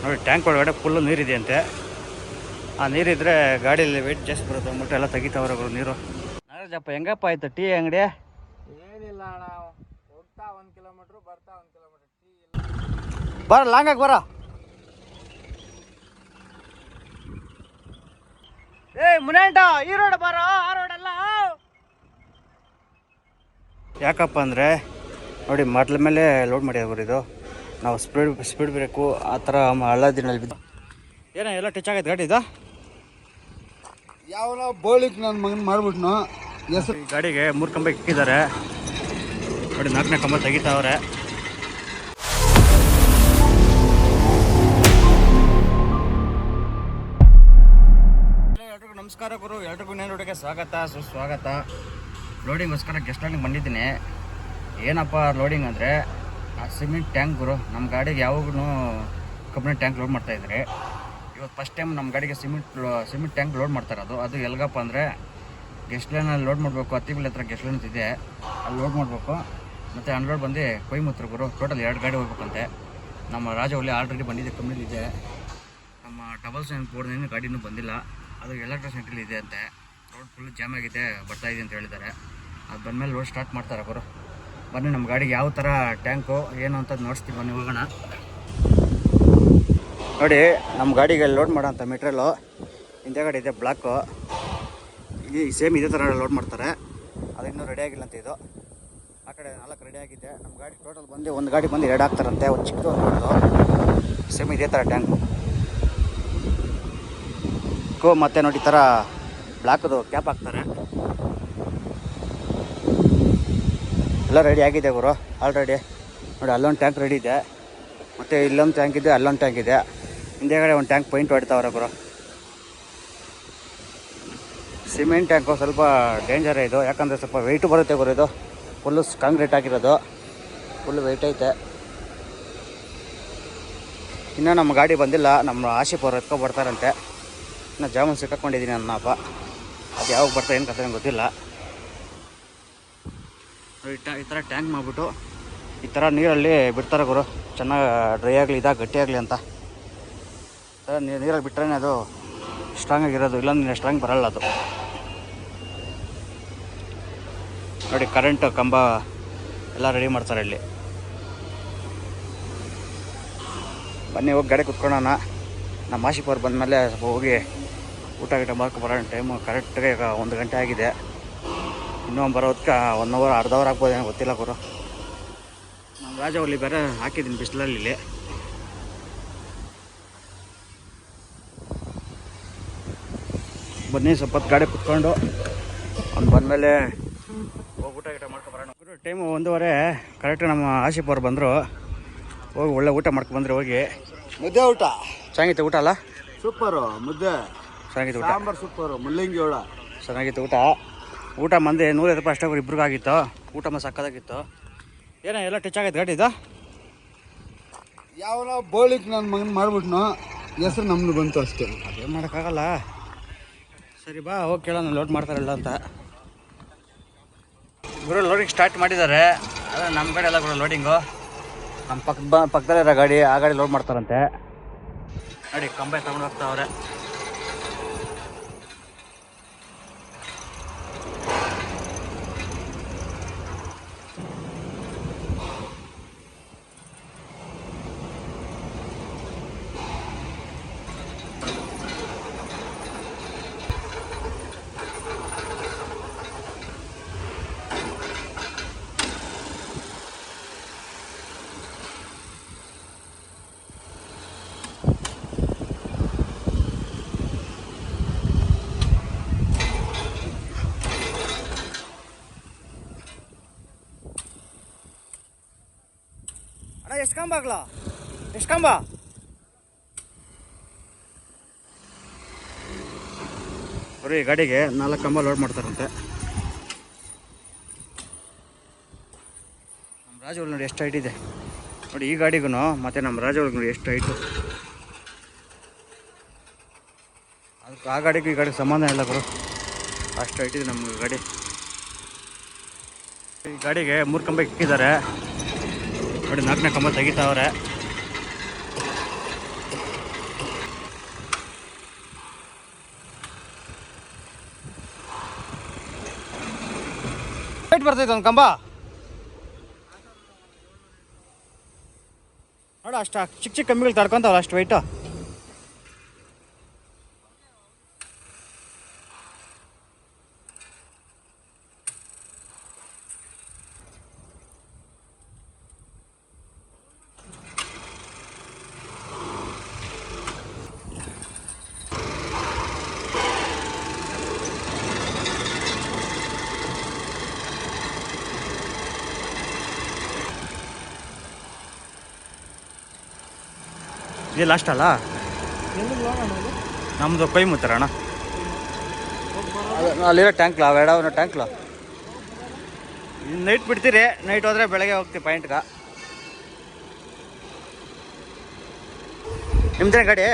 ನೋಡಿ ಟ್ಯಾಂಕ್ ಒಳಗಡೆ ಫುಲ್ಲು ನೀರಿದೆ ಅಂತೆ. ಆ ನೀರಿದ್ರೆ ಗಾಡಿಯಲ್ಲಿ ವೆಯ್ಟ್ ಜಾಸ್ತಿ ಬರುತ್ತೆ ಅಂದ್ಬಿಟ್ಟು ಎಲ್ಲ ತೆಗಿತಾವ್ರೆ ನೀರು. ನಾಗರಾಜಪ್ಪ ಹೆಂಗಪ್ಪ ಆಯ್ತು ಟೀ ಅಂಗಡಿ? ಏನಿಲ್ಲ ಅಣ್ಣ, ಹೋಗ್ತಾ 1 ಕಿಲೋಮೀಟ್ರು ಬರ್ತಾ 1 ಕಿಲೋಮೀಟ್ರ್. ಟೀ ಇಲ್ಲ. ಬರ ಲಾಂಗಾಗಿ ಬರ. ಮುನೇಂಟ ಈ ರೋಡ್ ಬರೋ, ಆ ರೋಡಲ್ಲ. ಯಾಕಪ್ಪ ಅಂದರೆ ನೋಡಿ ಮಟ್ಲ ಮೇಲೆ ಲೋಡ್ ಮಾಡಿದ್ರು ಇದು. ನಾವು ಸ್ಪೀಡ್ ಬ್ರೇಕು ಆ ಥರ ಹಳ್ಳದಿನಲ್ಲಿ ಬಿದ್ದು ಏನೋ ಎಲ್ಲ ಟಚ್ ಆಗೈತೆ ಗಾಡಿ ಇದು. ಯಾವ ಬೋಳಿಕ್ ನನ್ನ ಮಗನ ಮಾಡ್ಬಿಟ್ನು. ಹೆಸರು ಈ ಗಾಡಿಗೆ 3 ಕಂಬ ಇಕ್ಕಿದ್ದಾರೆ ನೋಡಿ, 4ನೇ ಕಂಬ ತೆಗಿತಾವ್ರೆ. ಎಲ್ರಿಗೂ ನಮಸ್ಕಾರ ಗುರು, ಎಲ್ರಿಗೂ ನೇರೊಟ್ಟಿಗೆ ಸ್ವಾಗತ ಸುಸ್ವಾಗತ. ಲೋಡಿಂಗೋಸ್ಕರ ಗೆಸ್ಟ್ ಲೋಡಿಂಗ್ ಬಂದಿದ್ದೀನಿ. ಏನಪ್ಪ ಲೋಡಿಂಗ್ ಅಂದರೆ ಸಿಮೆಂಟ್ ಟ್ಯಾಂಕ್ ಗುರು. ನಮ್ಮ ಗಾಡಿಗೆ ಯಾವಾಗೂ ಕಂಪ್ನಿ ಟ್ಯಾಂಕ್ ಲೋಡ್ ಮಾಡ್ತಾಯಿದ್ರಿ. ಇವತ್ತು ಫಸ್ಟ್ ಟೈಮ್ ನಮ್ಮ ಗಾಡಿಗೆ ಸಿಮೆಂಟ್ ಟ್ಯಾಂಕ್ ಲೋಡ್ ಮಾಡ್ತಾಯಿರೋದು. ಅದು ಎಲ್ಗಪ್ಪ ಅಂದರೆ ಗೆಸ್ಟ್ ಲೈನಲ್ಲಿ ಲೋಡ್ ಮಾಡಬೇಕು. ಹತ್ತಿಬಿಲ್ ಹತ್ರ ಗೆಸ್ಟ್ ಲೈನ್ ಇದೆ, ಅಲ್ಲಿ ಲೋಡ್ ಮಾಡಬೇಕು. ಮತ್ತು ಅನ್ಲೋಡ್ ಬಂದು ಕೊಯ್ಮುತ್ರ ಗುರು. ಟೋಟಲ್ 2 ಗಾಡಿ ಹೋಗ್ಬೇಕಂತೆ. ನಮ್ಮ ರಾಜವಲ್ಲಿ ಆಲ್ರೆಡಿ ಬಂದಿದೆ, ಕಂಪ್ನಿಲಿದೆ. ನಮ್ಮ ಡಬಲ್ ಸೈನ್ ಬೋರ್ಡ್ನೇನು ಗಾಡಿನೂ ಬಂದಿಲ್ಲ, ಅದು ಎಲೆಕ್ಟ್ರಿಕ್ ಸೆಂಟ್ರಲ್ಲಿ ಇದೆ ಅಂತೆ. ರೋಡ್ ಫುಲ್ ಜಾಮ್ ಆಗಿದೆ, ಬರ್ತಾಯಿದೆ ಅಂತ ಹೇಳಿದ್ದಾರೆ. ಅದು ಬಂದಮೇಲೆ ಲೋಡ್ ಸ್ಟಾರ್ಟ್ ಮಾಡ್ತಾರೆ ಗುರು. ಬನ್ನಿ ನಮ್ಮ ಗಾಡಿಗೆ ಯಾವ ಥರ ಟ್ಯಾಂಕು ಏನು ಅಂತ ನೋಡಿಸ್ತೀವಿ, ಬನ್ನಿ ಹೋಗೋಣ. ನೋಡಿ ನಮ್ಮ ಗಾಡಿಗೆ ಲೋಡ್ ಮಾಡೋಂಥ ಮೆಟೀರಿಯಲು ಹಿಂದೆಗಡೆ ಇದೆ ಬ್ಲಾಕು. ಈ ಸೇಮ್ ಇದೇ ಥರ ಲೋಡ್ ಮಾಡ್ತಾರೆ. ಅದು ಇನ್ನೂ ರೆಡಿ ಆಗಿಲ್ಲ ಅಂತ. ಇದು ಆ ಕಡೆ 4 ರೆಡಿ ಆಗಿದೆ. ನಮ್ಮ ಗಾಡಿ ಟೋಟಲ್ ಬಂದು ಒಂದು ಗಾಡಿ ಬಂದು 2 ಹಾಕ್ತಾರಂತೆ. ಒಂದು ಚಿಕ್ಕದು ಒಂದು ದೊಡ್ಡದು. ಸೇಮ್ ಇದೇ ಥರ ಟ್ಯಾಂಕು ಮತ್ತು ನೋಡಿ ಈ ಥರ ಬ್ಲಾಕದು ಕ್ಯಾಪ್ ಹಾಕ್ತಾರೆ. ಎಲ್ಲ ರೆಡಿ ಆಗಿದೆ ಗುರು ಆಲ್ರೆಡಿ. ನೋಡಿ ಅಲ್ಲೊಂದು ಟ್ಯಾಂಕ್ ರೆಡಿ ಇದೆ, ಮತ್ತು ಇಲ್ಲೊಂದು ಟ್ಯಾಂಕ್ ಇದೆ, ಅಲ್ಲೊಂದು ಟ್ಯಾಂಕ್ ಇದೆ. ಹಿಂದೆಗಡೆ ಒಂದು ಟ್ಯಾಂಕ್ ಪೈಂಟ್ ಹೊಡಿತಾವ್ರೆ ಗುರು. ಸಿಮೆಂಟ್ ಟ್ಯಾಂಕು ಸ್ವಲ್ಪ ಡೇಂಜರ್ ಇದು, ಯಾಕಂದರೆ ಸ್ವಲ್ಪ ವೆಯ್ಟು ಬರುತ್ತೆ ಗುರು. ಇದು ಫುಲ್ಲು ಕಾಂಕ್ರೀಟ್ ಹಾಕಿರೋದು, ಫುಲ್ಲು ವೆಯ್ಟ್ ಐತೆ. ಇನ್ನೂ ನಮ್ಮ ಗಾಡಿ ಬಂದಿಲ್ಲ. ನಮ್ಮ ಆಶಿಪ್ ಅವ್ರು ಎತ್ಕೊ ಬರ್ತಾರಂತೆ. ಇನ್ನು ಜಾಮೂನ್ ಸಿಕ್ಕಾಕೊಂಡಿದ್ದೀನಿ ನನ್ನಪ್ಪ. ಅದು ಯಾವಾಗ ಬರ್ತಾರೆ ಏನು ಕತೆ ನಂಗೆ ಗೊತ್ತಿಲ್ಲ. ಈ ಥರ ಟ್ಯಾಂಕ್ ಮಾಡಿಬಿಟ್ಟು ಈ ಥರ ನೀರಲ್ಲಿ ಬಿಡ್ತಾರೆ ಗುರು. ಚೆನ್ನಾಗಿ ಡ್ರೈ ಆಗಲಿ, ಗಟ್ಟಿ ಆಗಲಿ ಅಂತ. ನೀರಲ್ಲಿ ಬಿಟ್ಟರೆ ಅದು ಸ್ಟ್ರಾಂಗ್ ಆಗಿರೋದು, ಇಲ್ಲಾಂದ್ರೆ ಸ್ಟ್ರಾಂಗ್ ಬರಲ್ಲ ಅದು. ನೋಡಿ ಕರೆಂಟ್ ಕಂಬ ಎಲ್ಲ ರೆಡಿ ಮಾಡ್ತಾರೆ ಇಲ್ಲಿ. ಬನ್ನಿ ಹೋಗಿ ಗಾಡಿ ಕುತ್ಕೊಳ್ಳೋಣ. ನಮ್ಮ ಆಶಿಪ್ ಅವ್ರು ಬಂದಮೇಲೆ ಸ್ವಲ್ಪ ಹೋಗಿ ಊಟ ಮಾಡ್ಕೊ ಬರೋಣ. ಟೈಮು ಕರೆಕ್ಟಾಗಿ ಈಗ 1 ಗಂಟೆ ಆಗಿದೆ. ಇನ್ನೂ ಬರೋದಕ್ಕೆ 1 ಅವರ್ ಅರ್ಧ ಅವರ್ ಆಗ್ಬೋದೇನೋ ಗೊತ್ತಿಲ್ಲ ಗುರು. ನಮ್ಮ ರಾಜವಲ್ಲಿ ಬೇರೆ ಹಾಕಿದ್ದೀನಿ ಬಿಸಿಲಲ್ಲಿ ಇಲ್ಲಿ. ಬನ್ನಿ ಸ್ವಲ್ಪ ಹೊತ್ತು ಗಾಡಿ ಕುತ್ಕೊಂಡು ಅವ್ನು ಬಂದಮೇಲೆ ಹೋಗಿ ಊಟ ಮಾಡ್ಕೊ ಬರೋಣ ಗುರು. Time 1:30 correct. ನಮ್ಮ ಆಶಿಪ್ ಅವ್ರು ಬಂದರು. ಹೋಗಿ ಒಳ್ಳೆ ಊಟ ಮಾಡ್ಕೊಬಂದ್ರೆ ಹೋಗಿ. ಮುದ್ದೆ ಊಟ ಚೆನ್ನಾಗಿತ್ತು ಊಟ ಅಲ್ಲ? ಸೂಪರು. ಮುದ್ದೆ ಚೆನ್ನಾಗಿತ್ತು ಊಟ. ಸಾಂಬಾರು ಸೂಪರು. ಮುಲ್ಲಂಗಿ ಹೋಳ ಚೆನ್ನಾಗಿತ್ತು ಊಟ. ಊಟ ಮಂದಿ 150 ರೂಪಾಯಿ ಅಷ್ಟೇ ಇಬ್ರಿಗೂ ಆಗಿತ್ತು. ಊಟ ಸಕ್ಕದಾಗಿತ್ತು. ಏನೋ ಎಲ್ಲ ಟಚ್ ಆಗೈತೆ ಗಾಡಿ ಇದು. ಯಾವ ಬೋಳಿಕ್ ನನ್ನ ಮಗನ ಮಾಡ್ಬಿಟ್ನು. ಹೆಸರು ನಮ್ಮದು ಬಂತು ಅಷ್ಟೇ, ಅದೇನು ಮಾಡೋಕ್ಕಾಗಲ್ಲ. ಸರಿ ಬಾ ಹೋಗಿ ಕೇಳೋಣ ಲೋಡ್ ಮಾಡ್ತಾರಲ್ಲ ಅಂತ. ಗುರು ಲೋಡಿಂಗ್ ಸ್ಟಾರ್ಟ್ ಮಾಡಿದ್ದಾರೆ. ಅದೇ ನಮ್ಮ ಗಾಡಿ ಎಲ್ಲ ಗುರು ಲೋಡಿಂಗು. ನಮ್ಮ ಪಕ್ಕದಲ್ಲಿರೋ ಗಾಡಿ, ಆ ಗಾಡಿ ಲೋಡ್ ಮಾಡ್ತಾರಂತೆ. ನೋಡಿ ಕಂಬ ತಗೊಂಡು ಹೋಗ್ತಾವ್ರೆ. ಅಣ್ಣ ಎಷ್ಟು ಕಂಬ ಆಗ್ಲಾ? ಎಷ್ಟು ಕಂಬ? ಬರೀ ಗಾಡಿಗೆ 4 ಕಂಬ ಲೋಡ್ ಮಾಡ್ತಾರಂತೆ. ನಮ್ಮ ರಾಜವಲ್ಲಿ ನೋಡಿ ಎಷ್ಟು ಹೈಟ್ ಇದೆ ನೋಡಿ. ಈ ಗಾಡಿಗೂ ಮತ್ತು ನಮ್ಮ ರಾಜವಲ್ಲಿಗೆ ನೋಡಿ ಎಷ್ಟು ಹೈಟು. ಅದಕ್ಕೆ ಆ ಗಾಡಿಗೂ ಈ ಗಾಡಿಗೆ ಸಂಬಂಧ ಇಲ್ಲ ಗುರು, ಅಷ್ಟು ಹೈಟ್ ಇದೆ ನಮ್ಮ ಗಾಡಿ. ಈ ಗಾಡಿಗೆ 3 ಕಂಬ ಇಕ್ಕಿದ್ದಾರೆ ನೋಡಿ. 4ನೇ ಕಂಬ ತೆಗಿತಾವ್ರೆ. ವೆಯ್ಟ್ ಬರ್ತೈತೆ ಒಂದು ಕಂಬ ನೋಡು, ಅಷ್ಟು ಚಿಕ್ಕ ಚಿಕ್ಕ ಕಂಬಿಗಳು ತಡ್ಕೊತಾವಲ್ಲ ಅಷ್ಟು ವೆಯ್ಟು. ಇದು ಲಾಸ್ಟ್ ಅಲ್ಲ ನಮ್ಮದು ಕೈ ಮುತ್ತರಣ್ಣ, ಅಲ್ಲಿರೋ ಟ್ಯಾಂಕ್ಲ ಅವೆರಡವನ್ನ ಟ್ಯಾಂಕ್ಲ. ನೈಟ್ ಬಿಡ್ತೀರಿ, ನೈಟ್ ಹೋದರೆ ಬೆಳಗ್ಗೆ ಹೋಗ್ತೀವಿ ಪಾಯಿಂಟ್ಗೆ. ನಿಮ್ದೇ ಗಾಡಿ?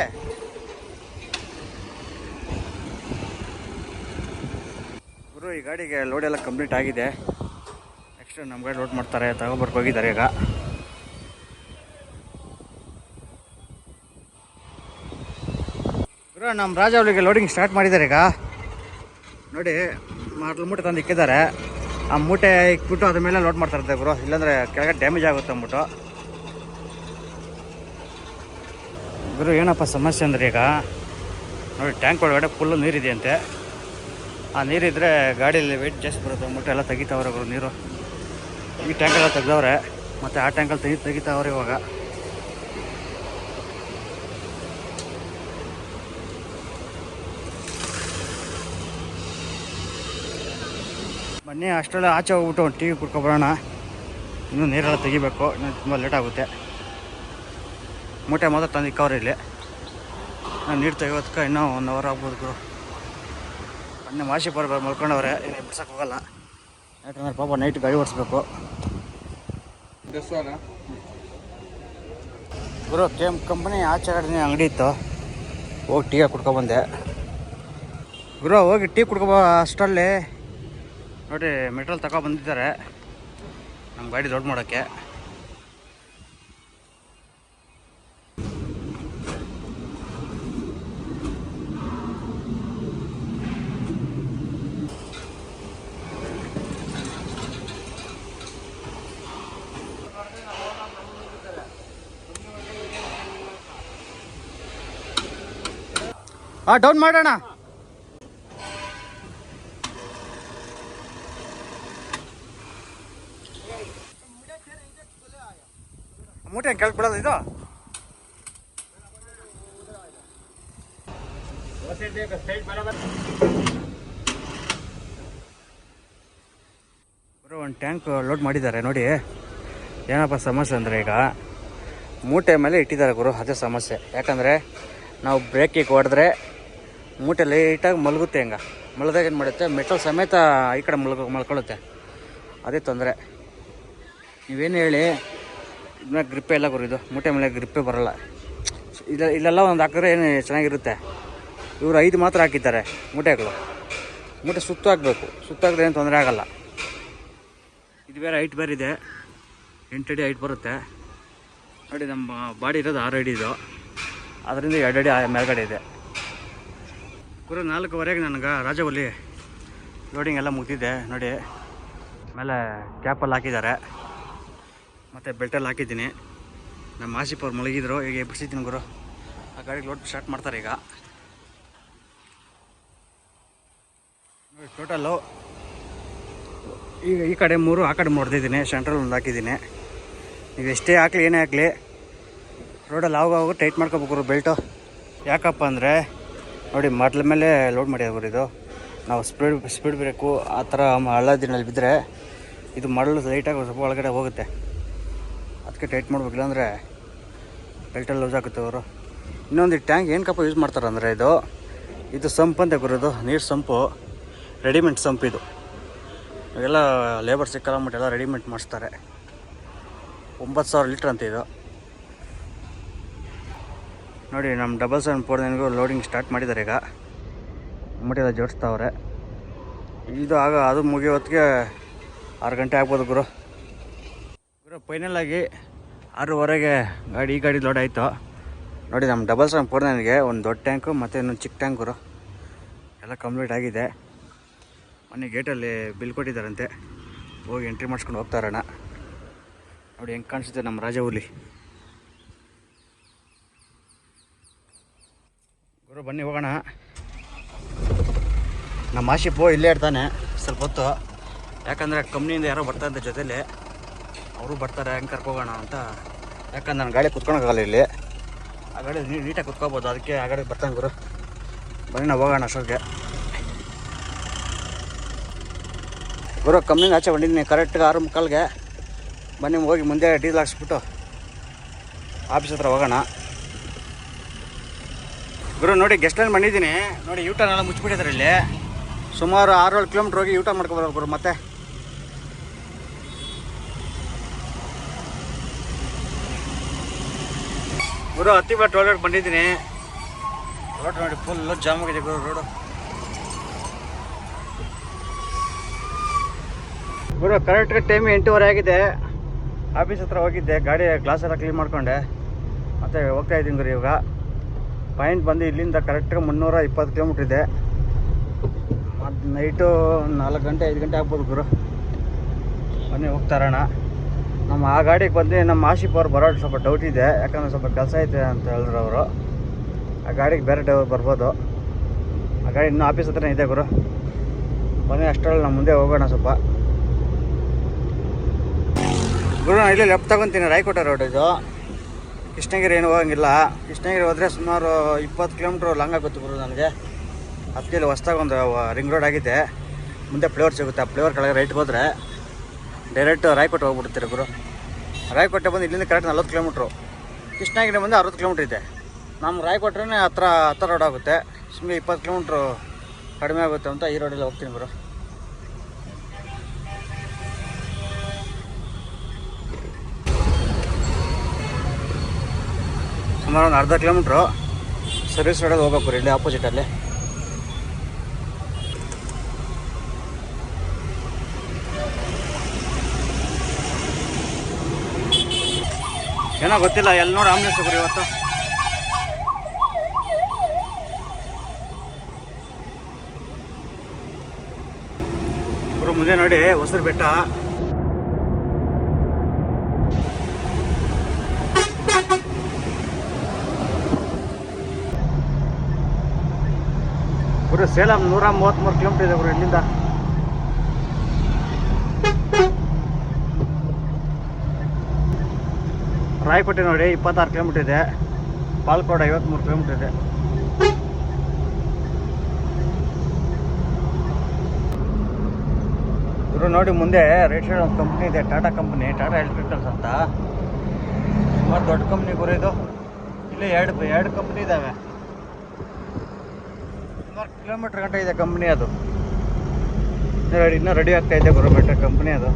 ಗುರು ಈ ಗಾಡಿಗೆ ಲೋಡ್ ಎಲ್ಲ ಕಂಪ್ಲೀಟ್ ಆಗಿದೆ. ನೆಕ್ಸ್ಟ್ ನಮ್ಮ ಗಾಡಿ ಲೋಡ್ ಮಾಡ್ತಾರೆ, ತಗೊಬರ್ಕ್ ಹೋಗಿದ್ದಾರೆ ಈಗ. ಗುರು ನಮ್ಮ ರಾಜವಳಿಗೆ ಲೋಡಿಂಗ್ ಸ್ಟಾರ್ಟ್ ಮಾಡಿದ್ದಾರೆ ಈಗ. ನೋಡಿ ಮೂಟೆ ತಂದು ಇಕ್ಕಿದ್ದಾರೆ. ಆ ಮೂಟೆ ಇಕ್ಬಿಟ್ಟು ಅದ್ರ ಮೇಲೆ ಲೋಡ್ ಮಾಡ್ತಾ ಇರ್ತಾರೆ ಗುರು, ಇಲ್ಲಾಂದರೆ ಕೆಳಗಡೆ ಡ್ಯಾಮೇಜ್ ಆಗುತ್ತೆ ಅಂದ್ಬಿಟ್ಟು. ಗುರು ಏನಪ್ಪ ಸಮಸ್ಯೆ ಅಂದರೆ ಈಗ ನೋಡಿ ಟ್ಯಾಂಕ್ ಒಳಗಡೆ ಫುಲ್ಲು ನೀರಿದೆಯಂತೆ. ಆ ನೀರಿದ್ದರೆ ಗಾಡಿಯಲ್ಲಿ ವೆಯ್ಟ್ ಜಾಸ್ತಿ ಬರುತ್ತೆ ಅಂದ್ಬಿಟ್ಟು ಎಲ್ಲ ತೆಗಿತಾವ್ರೆ ಗುರು ನೀರು. ಈ ಟ್ಯಾಂಕೆಲ್ಲ ತೆಗ್ದವ್ರೆ, ಮತ್ತು ಆ ಟ್ಯಾಂಕಲ್ಲಿ ತೆಗಿತಾವ್ರೆ ಇವಾಗ. ಬನ್ನಿ ಅಷ್ಟೆಲ್ಲ ಆಚೆ ಹೋಗ್ಬಿಟ್ಟು ಒಂದು ಟಿ ವಿ ಕುಡ್ಕೊಬರೋಣ. ಇನ್ನೂ ನೀರೆಲ್ಲ ತೆಗಿಬೇಕು, ಇನ್ನೂ ತುಂಬ ಲೇಟ್ ಆಗುತ್ತೆ. ಮೂಟೆ ಮಾತ್ರ ತಂದು ಇಕ್ಕವ್ರೆ ಇಲ್ಲಿ. ನಾನು ನೀರು ತೆಗೋದಕ್ಕೆ ಇನ್ನೂ 1 ಅವರ್ ಆಗ್ಬೋದು ಗುರು. ಮೊನ್ನೆ ಮಾಸಿ ಬರ್ಬೇಕು ಮಲ್ಕೊಂಡವ್ರೆ, ಏನು ಬಿಡ್ಸೋಕೆ ಹೋಗಲ್ಲ. ಯಾಕಂದ್ರೆ ಪಾಪ ನೈಟ್ ಗಾಡಿ ಓಡಿಸ್ಬೇಕು ಗುರು. ಕಂಪನಿ ಆಚೆ ಕಡೆ ಅಂಗಡಿ ಇತ್ತು, ಹೋಗಿ ಟೀ ಕುಡ್ಕೊಬಂದೆ ಗುರು. ಹೋಗಿ ಟೀ ಕುಡ್ಕೊಬೋ ಅಷ್ಟರಲ್ಲಿ ನೋಡಿ ಮೆಟ್ರೋಲ್ ಬಂದಿದ್ದಾರೆ ನಮ್ಮ ಗಾಡಿ ದೊಡ್ಡ ಮಾಡೋಕ್ಕೆ. ಡೌನ್ ಮಾಡೋಣ. ಮೂಟೆ ಕೆಳಗೆ ಇದು ಒಂದು ಟ್ಯಾಂಕ್ ಲೋಡ್ ಮಾಡಿದ್ದಾರೆ ನೋಡಿ. ಏನಪ್ಪ ಸಮಸ್ಯೆ ಅಂದರೆ ಈಗ ಮೂಟೆ ಮೇಲೆ ಇಟ್ಟಿದ್ದಾರೆ ಗುರು, ಅದೇ ಸಮಸ್ಯೆ. ಯಾಕಂದರೆ ನಾವು ಬ್ರೇಕಿಗೆ ಹೊಡೆದ್ರೆ ಮೂಟೆ ಲೈಟಾಗಿ ಮಲಗುತ್ತೆ. ಹೆಂಗೆ ಮಲದಾಗ ಏನು ಮಾಡುತ್ತೆ, ಮೆಟಲ್ ಸಮೇತ ಈ ಕಡೆ ಮಲ್ಕೊಳ್ಳುತ್ತೆ. ಅದೇ ತೊಂದರೆ. ನೀವೇನು ಹೇಳಿ, ಇದನ್ನ ಗ್ರಿಪ್ಪೇ ಎಲ್ಲ ಗುರು, ಇದು ಮೂಟೆ ಮೇಲೆ ಗ್ರಿಪ್ಪೇ ಬರೋಲ್ಲ. ಇಲ್ಲೆಲ್ಲ ಒಂದು ಹಾಕಿದ್ರೆ ಏನು ಚೆನ್ನಾಗಿರುತ್ತೆ. ಇವರು 5 ಮಾತ್ರ ಹಾಕಿದ್ದಾರೆ ಮೂಟೆಗಳು. ಮೂಟೆ ಸುತ್ತು ಹಾಕಬೇಕು, ಸುತ್ತು ಹಾಕಿದ್ರೆ ಏನು ತೊಂದರೆ ಆಗೋಲ್ಲ. ಇದು ಬೇರೆ ಹೈಟ್ ಬೇರೆ ಇದೆ, 8 ಅಡಿ ಹೈಟ್ ಬರುತ್ತೆ ನೋಡಿ. ನಮ್ಮ ಬಾಡಿ ಇರೋದು 6 ಅಡಿ ಇದು, ಅದರಿಂದ 2 ಅಡಿ ಮೇಲ್ಗಡೆ ಇದೆ ಗುರು. 4:15 ನನಗೆ ರಾಜವಲ್ಲಿ ಲೋಡಿಂಗ್ ಎಲ್ಲ ಮುಗಿದಿದೆ ನೋಡಿ. ಆಮೇಲೆ ಕ್ಯಾಪಲ್ಲಿ ಹಾಕಿದ್ದಾರೆ, ಮತ್ತು ಬೆಲ್ಟಲ್ಲಿ ಹಾಕಿದ್ದೀನಿ. ನಮ್ಮ ಆಸಿಫ್ ಅವ್ರು ಮಲಗಿದ್ರು, ಈಗ ಎಬ್ಬಿಸಿದ್ದೀನಿ ಗುರು. ಆ ಗಾಡಿಗೆ ಲೋಡ್ ಸ್ಟಾರ್ಟ್ ಮಾಡ್ತಾರೆ ಈಗ ನೋಡಿ. ಟೋಟಲ್ಲು ಈಗ ಈ ಕಡೆ 3, ಆ ಕಡೆ ಹೊಡೆದಿದ್ದೀನಿ, ಸೆಂಟ್ರಲ್ ಒಂದು ಹಾಕಿದ್ದೀನಿ. ನೀವು ಎಷ್ಟೇ ಹಾಕಲಿ ಏನೇ ಹಾಕಲಿ ರೋಡಲ್ಲಿ ಆವಾಗ ಟೈಟ್ ಮಾಡ್ಕೋಬೇಕು ಬೆಲ್ಟು. ಯಾಕಪ್ಪ ಅಂದರೆ ನೋಡಿ ಮಟ್ಲ ಮೇಲೆ ಲೋಡ್ ಮಾಡಿದ್ರು ಇದು. ನಾವು ಸ್ಪೀಡ್ ಬ್ರೇಕು ಆ ಥರ ಹಳ್ಳದಿನಲ್ಲಿ ಬಿದ್ದರೆ ಇದು ಮರಳು ಲೈಟಾಗಿ ಸ್ವಲ್ಪ ಒಳಗಡೆ ಹೋಗುತ್ತೆ, ಅದಕ್ಕೆ ಟೈಟ್ ಮಾಡಬೇಕಿಲ್ಲ ಅಂದರೆ ಬೆಲ್ಟಲ್ಲಿ ಲೂಸ್ ಆಗುತ್ತೆ ಅವರು. ಇನ್ನೊಂದು ಟ್ಯಾಂಕ್ ಏನಕ್ಕಪ್ಪ ಯೂಸ್ ಮಾಡ್ತಾರೆ ಅಂದರೆ ಇದು ಸಂಪ್ ಅಂತ ಗುರು. ಇದು ನೀರು ಸಂಪು, ರೆಡಿಮೇಡ್ ಸಂಪ್. ಇದು ಇವೆಲ್ಲ ಲೇಬರ್ ಸಿಕ್ಕಲ್ಲ ಅಂದ್ಬಿಟ್ಟು ಎಲ್ಲ ರೆಡಿಮೇಡ್ ಮಾಡಿಸ್ತಾರೆ. 9,000 ಲೀಟ್ರ್ ಅಂತ ಇದು ನೋಡಿ. ನಮ್ಮ 774 ಲೋಡಿಂಗ್ ಸ್ಟಾರ್ಟ್ ಮಾಡಿದ್ದಾರೆ ಈಗ. ಮೂಟೆಲ್ಲ ಜೋಡಿಸ್ತಾವ್ರೆ. ಇದು ಅದು ಮುಗಿಯೋ ಹೊತ್ತಿಗೆ 6 ಗಂಟೆ ಆಗ್ಬೋದು ಗುರು. ಫೈನಲಾಗಿ 6:15 ಈ ಗಾಡಿ ಲೋಡ್ ಆಯಿತು ನೋಡಿ. ನಮ್ಮ 774 ಒಂದು ದೊಡ್ಡ ಟ್ಯಾಂಕು ಮತ್ತು ಇನ್ನೊಂದು ಚಿಕ್ಕ ಟ್ಯಾಂಕ್ ಗುರು, ಎಲ್ಲ ಕಂಪ್ಲೀಟ್ ಆಗಿದೆ. ಮೊನ್ನೆ ಗೇಟಲ್ಲಿ ಬಿಲ್ ಕೊಟ್ಟಿದ್ದಾರಂತೆ. ಹೋಗಿ ಎಂಟ್ರಿ ಮಾಡಿಸ್ಕೊಂಡು ಹೋಗ್ತಾ ಇರೋಣ. ನೋಡಿ ಹೆಂಗೆ ಕಾಣಿಸುತ್ತೆ ನಮ್ಮ ರಾಜ ಹುಲಿ. ಗುರು ಬನ್ನಿ ಹೋಗೋಣ. ನಮ್ಮ ಆಶಿಪು ಇಲ್ಲೇ ಇರ್ತಾನೆ ಸ್ವಲ್ಪ ಹೊತ್ತು, ಯಾಕಂದರೆ ಕಂಪ್ನಿಯಿಂದ ಯಾರೋ ಬರ್ತಾರಂತೆ ಜೊತೆಲಿ, ಅವರು ಬರ್ತಾರೆ ಹೆಂಗೆ ಕರ್ಕೋಗೋಣ ಅಂತ. ಯಾಕಂದ್ರೆ ನನ್ನ ಗಾಡಿ ಕುತ್ಕೊಳಕ್ಕಾಗಲ್ಲ ಇಲ್ಲಿ, ಆ ಗಾಡಿ ನೀಟಾಗಿ ಕುತ್ಕೋಬೋದು, ಅದಕ್ಕೆ ಆ ಗಾಡಿ ಬರ್ತಾನೆ ಗುರು. ಬನ್ನಿ ನಾವು ಹೋಗೋಣ ಅಷ್ಟೊತ್ತಿಗೆ. ಗುರು ಕಂಪ್ನಿಯಿಂದ ಆಚೆ ಬಂದಿದ್ದೀನಿ ಕರೆಕ್ಟ್ಗೆ 6:45ಗೆ. ಬನ್ನಿ ಹೋಗಿ ಮುಂದೆ ಡೀಸೆಲ್ ಹಾಕ್ಸ್ಬಿಟ್ಟು ಆಫೀಸ್ ಹತ್ರ ಹೋಗೋಣ. ಗುರು ನೋಡಿ ಗೆಸ್ಟ್ ಲೈನ್ ಬಂದಿದ್ದೀನಿ ನೋಡಿ, ಯೂಟರ್ನ್ ಎಲ್ಲ ಮುಚ್ಚಿಬಿಟ್ಟಿದ್ದಾರೆ ಇಲ್ಲಿ. ಸುಮಾರು 6-7 ಕಿಲೋಮೀಟ್ರ್ ಹೋಗಿ ಯೂಟರ್ನ್ ಮಾಡ್ಕೊಬೋದು ಗುರು. ಮತ್ತೆ ಗುರು ಹತ್ತಿಬ ಟೋಲ್ ಗೇಟ್ ಬಂದಿದ್ದೀನಿ. ರೋಡ್ ನೋಡಿ ಫುಲ್ಲು ಜಾಮ್ ಆಗಿದೆ ಗುರು ರೋಡು. ಗುರು ಕರೆಕ್ಟ್ಗೆ ಟೈಮ್ 8:15 ಆಗಿದೆ. ಆಫೀಸ್ ಹತ್ರ ಹೋಗಿದ್ದೆ, ಗಾಡಿ ಗ್ಲಾಸ್ ಎಲ್ಲ ಕ್ಲೀನ್ ಮಾಡ್ಕೊಂಡೆ ಮತ್ತು ಹೋಗ್ತಾ ಇದ್ದೀನಿ ಗುರು. ಇವಾಗ ಪಾಯಿಂಟ್ ಬಂದು ಇಲ್ಲಿಂದ ಕರೆಕ್ಟ್ಗೆ 320 ಕಿಲೋಮೀಟ್ರ್ ಇದೆ. ಅದು ನೈಟು 4 ಗಂಟೆ 5 ಗಂಟೆ ಆಗ್ಬೋದು ಗುರು. ಬನ್ನಿ ಹೋಗ್ತಾ ಇರೋಣ. ನಮ್ಮ ಆ ಗಾಡಿಗೆ ಬಂದು ನಮ್ಮ ಆಶಿಪ್ ಅವ್ರು ಬರೋದು ಸ್ವಲ್ಪ ಡೌಟ್ ಇದೆ, ಯಾಕಂದರೆ ಸ್ವಲ್ಪ ಕೆಲಸ ಐತೆ ಅಂತ ಹೇಳಿದ್ರು ಅವರು. ಆ ಗಾಡಿಗೆ ಬೇರೆ ಡ್ರೈವರ್ ಬರ್ಬೋದು. ಆ ಗಾಡಿ ಇನ್ನೂ ಆಫೀಸ್ ಹತ್ರನೇ ಇದೆ ಗುರು. ಬನ್ನಿ ಅಷ್ಟರಲ್ಲಿ ನಾವು ಮುಂದೆ ಹೋಗೋಣ ಸ್ವಲ್ಪ. ಗುರು ನಾನು ಇಲ್ಲೇ ಲೆಫ್ಟ್ ತಗೊತೀನಿ, ರಾಯಕೋಟೆ ರೋಡ್ ಇದು. ಕೃಷ್ಣಗಿರಿ ಏನು ಹೋಗಂಗಿಲ್ಲ. ಕೃಷ್ಣಗಿರಿ ಹೋದರೆ ಸುಮಾರು 20 ಕಿಲೋಮೀಟ್ರ್ ಲಾಂಗ್ ಆಗುತ್ತೆ ಗುರು ನನಗೆ. ಅದಕ್ಕೆ ಇಲ್ಲಿ ಹೊಸ್ದಾಗಿ ಒಂದು ರಿಂಗ್ ರೋಡ್ ಆಗಿದೆ, ಮುಂದೆ ಫ್ಲೇವರ್ ಸಿಗುತ್ತೆ. ಆ ಫ್ಲೇವರ್ ಕೆಳಗೆ ರೈಟ್ಗೆ ಹೋದರೆ ಡೈರೆಕ್ಟ್ ರಾಯಕೋಟೆ ಹೋಗ್ಬಿಡ್ತೀರಿ ಗುರು. ರಾಯಕೋಟೆ ಬಂದು ಇಲ್ಲಿಂದ ಕರೆಕ್ಟ್ 40 ಕಿಲೋಮೀಟ್ರು, ಕೃಷ್ಣಗಿರಿ ಬಂದು 60 ಕಿಲೋಮೀಟ್ರ್ ಇದೆ. ನಮ್ಮ ರಾಯಕೋಟೆನೇ ಹತ್ರ ರೋಡ್ ಆಗುತ್ತೆ. ಸುಮ್ಮನೆ 20 ಕಿಲೋಮೀಟ್ರು ಕಡಿಮೆ ಆಗುತ್ತೆ ಅಂತ ಈ ರೋಡಲ್ಲಿ ಹೋಗ್ತೀನಿ ಗುರು. ಸುಮಾರು ಒಂದು ಅರ್ಧ ಕಿಲೋಮೀಟ್ರು ಸರ್ವಿಸ್ ರೋಡಲ್ಲಿ ಹೋಗ್ಬೇಕು ಇಲ್ಲಿ ಆಪೋಸಿಟಲ್ಲಿ. ಏನೋ ಗೊತ್ತಿಲ್ಲ, ಎಲ್ಲಿ ನೋಡಿ ಆಂಬುಲೆನ್ಸ್ ಗುರು ಇವತ್ತು. ಗುರು ಮುಂದೆ ನೋಡಿ ಹೊಸರು ಬೆಟ್ಟ. ಗುರು ಸೇಲಂ 133 ಕಿಲೋಮೀಟರ್ ಇದೆ ಗುರು ಇಲ್ಲಿಂದ. ರಾಯಕೋಟೆ ನೋಡಿ 26 ಕಿಲೋಮೀಟರ್ ಇದೆ. ಪಾಲ್ಕೋಡ್ 53 ಕಿಲೋಮೀಟರ್ ಇದೆ. ಗುರು ನೋಡಿ ಮುಂದೆ ರೈಟ್ ಸೈಡ್ ಒಂದು ಕಂಪ್ನಿ ಇದೆ, ಟಾಟಾ ಕಂಪ್ನಿ, ಟಾಟಾ ಎಲೆಕ್ಟ್ರಿಕಲ್ಸ್ ಅಂತ. ಸುಮಾರು ದೊಡ್ಡ ಕಂಪ್ನಿ ಗುರು ಇದು. ಇಲ್ಲೇ ಎರಡು ಕಂಪ್ನಿ ಇದ್ದಾವೆ. ಸುಮಾರು ಕಿಲೋಮೀಟ್ರ್ ಗಂಟೆ ಇದೆ ಕಂಪ್ನಿ ಅದು. ಇನ್ನೂ ರೆಡಿ ಆಗ್ತಾ ಇದೆ ಗುರು ಬೆಟ್ಟ ಕಂಪ್ನಿ ಅದು.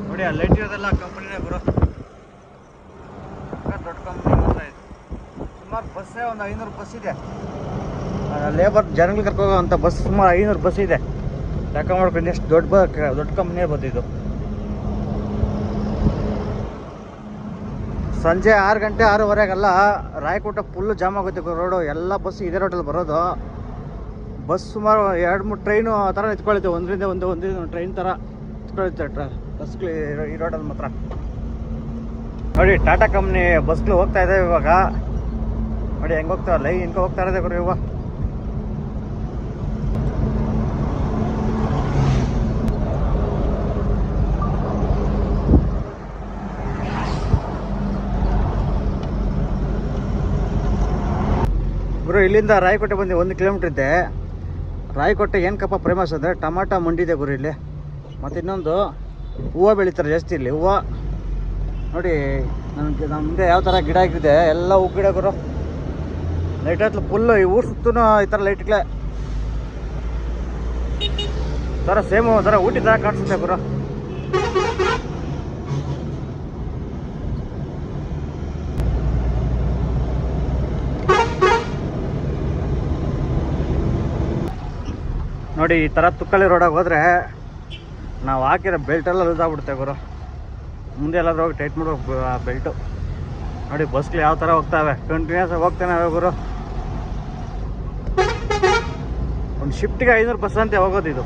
ನೋಡಿ ಆ ಲೈಟ್ ಇರೋದೆಲ್ಲ ಕಂಪ್ನಿನೇ ಗುರು. ದೊಡ್ಡ ಕಂಪ್ನಿ ಮಾತ್ರ ಇದೆ. ಸುಮಾರು ಬಸ್ಸೇ ಒಂದು 500 ಬಸ್ ಇದೆ. ಲೇಬರ್ ಜನಗಳು ಕರ್ಕೋಗೋಂಥ ಬಸ್ ಸುಮಾರು 500 ಬಸ್ ಇದೆ. ಲೆಕ್ಕ ಮಾಡ್ಕೊಂಡು ಎಷ್ಟು ದೊಡ್ಡ ಕಂಪ್ನಿಯೇ ಬಂದಿದ್ದು. ಸಂಜೆ 6 ಗಂಟೆ 6:15 ರಾಯಕೋಟೆ ಫುಲ್ಲು ಜಾಮ್ ಆಗುತ್ತೆ ರೋಡು. ಎಲ್ಲ ಬಸ್ ಇದೇ ರೋಡಲ್ಲಿ ಬರೋದು. ಬಸ್ ಸುಮಾರು 2-3 ಟ್ರೈನು ಆ ಥರ ನಿಂತ್ಕೊಳ್ಳುತ್ತೆ, ಒಂದರಿಂದ ಒಂದು ಟ್ರೈನ್ ಥರ ನಿಂತ್ಕೊಳ್ಳುತ್ತೆ ಬಸ್ಗಳು ಈ ರೋಡಲ್ಲಿ ಮಾತ್ರ. ನೋಡಿ ಟಾಟಾ ಕಂಪ್ನಿ ಬಸ್ಗಳು ಹೋಗ್ತಾ ಇದ್ದಾವೆ ಇವಾಗ. ನೋಡಿ ಹೆಂಗೆ ಹೋಗ್ತಾವೆ, ಲೈನ್ಗೆ ಹೋಗ್ತಾ ಇರೋದೇ ಗುರು ಇವಾಗ. ಗುರು ಇಲ್ಲಿಂದ ರಾಯಕೋಟೆ ಬಂದು 1 ಕಿಲೋಮೀಟ್ರ್ ಇದೆ. ರಾಯಕೋಟೆ ಏನಕ್ಕಪ್ಪ ಫೇಮಸ್ ಅಂದರೆ ಟಮಾಟ ಮಂಡಿ ಇದೆ ಗುರು ಇಲ್ಲಿ. ಮತ್ತು ಇನ್ನೊಂದು ಹೂವು ಬೆಳೀತಾರೆ ಜಾಸ್ತಿ ಇಲ್ಲಿ. ಹೂವು ನೋಡಿ ನಮ್ಮ ಮುಂದೆ ಯಾವ ಥರ ಗಿಡ ಆಗಿದೆ, ಎಲ್ಲ ಹೂ ಗಿಡ ಗುರು. ಲೈಟ್ ಹತ್ತು ಫುಲ್ಲು ಈ ಊರು ಸುತ್ತೂ ಈ ಥರ ಲೈಟ್ಗಳೇ ಥರ ಸೇಮು ಥರ ಊಟಿ ಥರ ಕಾಣಿಸುತ್ತೆ ಗುರು. ನೋಡಿ ಈ ಥರ ತುಕ್ಕಳಿ ರೋಡಾಗಿ ಹೋದರೆ ನಾವು ಹಾಕಿರೋ ಬೆಲ್ಟೆಲ್ಲ ಲೂಸ್ ಆಗ್ಬಿಡುತ್ತೆ ಗುರು. ಮುಂದೆ ಎಲ್ಲಾದ್ರೂ ಹೋಗಿ ಟೈಟ್ ಮಾಡ್ಬೇಕು ಬೆಲ್ಟು. ನೋಡಿ ಬಸ್ಗಳು ಯಾವ ಥರ ಹೋಗ್ತಾವೆ, ಕಂಟಿನ್ಯೂಸ್ ಆಗಿ ಹೋಗ್ತಾನೆ ಗುರು. ಒಂದು ಶಿಫ್ಟಿಗೆ 500 ಬಸ್ ಅಂತ ಹೋಗೋದು ಇದು.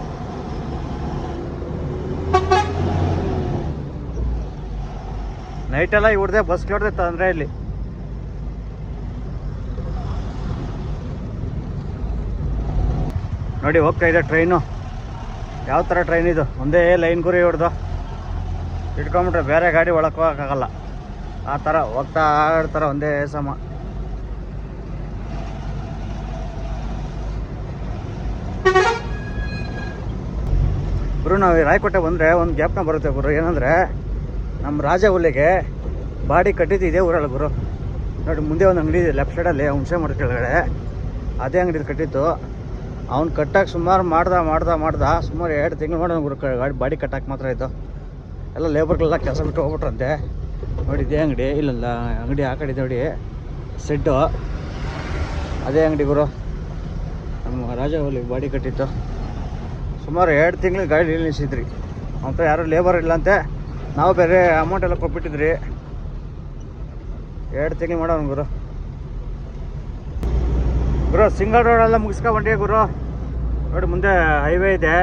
ನೈಟೆಲ್ಲ ಇವ್ರದೇ ಬಸ್ ಕೇಳ್ದೆ ತೊಂದರೆ ಇಲ್ಲಿ. ನೋಡಿ ಹೋಗ್ತಾ ಇದೆ ಟ್ರೈನು. ಯಾವ ಥರ ಟ್ರೈನ್ ಇದು, ಒಂದೇ ಲೈನ್ ಗುರಿ ಇವ್ರದ್ದು. ಇಟ್ಕೊಂಬಿಟ್ರೆ ಬೇರೆ ಗಾಡಿ ಒಳಗೆ ಹೋಗೋಕ್ಕಾಗಲ್ಲ, ಆ ಥರ ಹೋಗ್ತಾ ಇರ್ತಾರೆ ಒಂದೇ ಸಮ. ಗುರು ನಾವು ರಾಯಕೋಟೆ ಬಂದರೆ ಒಂದು ಗ್ಯಾಪ್ನ ಬರುತ್ತೆ ಗುರು. ಏನಂದರೆ ನಮ್ಮ ರಾಜ ಹುಲ್ಲಿಗೆ ಬಾಡಿ ಕಟ್ಟಿದ್ದು ಇದೇ ಊರಲ್ಲ ಗುರು. ನೋಡಿ ಮುಂದೆ ಒಂದು ಅಂಗಡಿ ಇದೆ ಲೆಫ್ಟ್ ಸೈಡಲ್ಲಿ, ಹುಣಸೆ ಮರದ ಕೆಳಗಡೆ. ಅದೇ ಅಂಗಡಿಲಿ ಕಟ್ಟಿದ್ದು. ಅವ್ನು ಕಟ್ಟಕ್ಕೆ ಸುಮಾರು ಮಾಡ್ದ ಸುಮಾರು 2 ತಿಂಗಳು ಮಾಡೋಣ ಗುರು. ಗಾಡಿ ಬಾಡಿ ಕಟ್ಟಕ್ಕೆ ಮಾತ್ರ ಇದ್ದು. ಎಲ್ಲ ಲೇಬರ್ಗಳೆಲ್ಲ ಕೆಲಸ ಬಿಟ್ಟು ಹೋಗ್ಬಿಟ್ರಂತೆ. ನೋಡಿ ಇದೇ ಅಂಗಡಿ, ಇಲ್ಲಲ್ಲ ಅಂಗಡಿ ಆ ಕಡೆ ನೋಡಿ ಸೆಡ್ಡು, ಅದೇ ಅಂಗಡಿ ಗುರು. ನಮ್ಮ ರಾಜ ಹುಲ್ಲಿಗೆ ಬಾಡಿ ಕಟ್ಟಿತ್ತು. ಸುಮಾರು 2 ತಿಂಗಳು ಗಾಡಿ ನಿಲ್ಲಿಸಿದ್ರಿ. ಅಂತ ಯಾರು ಲೇಬರ್ ಇಲ್ಲಂತೆ, ನಾವು ಬೇರೆ ಅಮೌಂಟ್ ಎಲ್ಲ ಕೊಟ್ಬಿಟ್ಟಿದ್ರಿ. 2 ತಿಂಗಳು ಮಾಡೋಣ ಗುರು. ಸಿಂಗಲ್ ರೋಡೆಲ್ಲ ಮುಗಿಸ್ಕೊಂಡ್ಬಂಡಿ ಗುರು. ನೋಡಿ ಮುಂದೆ ಹೈವೇ ಇದೆ,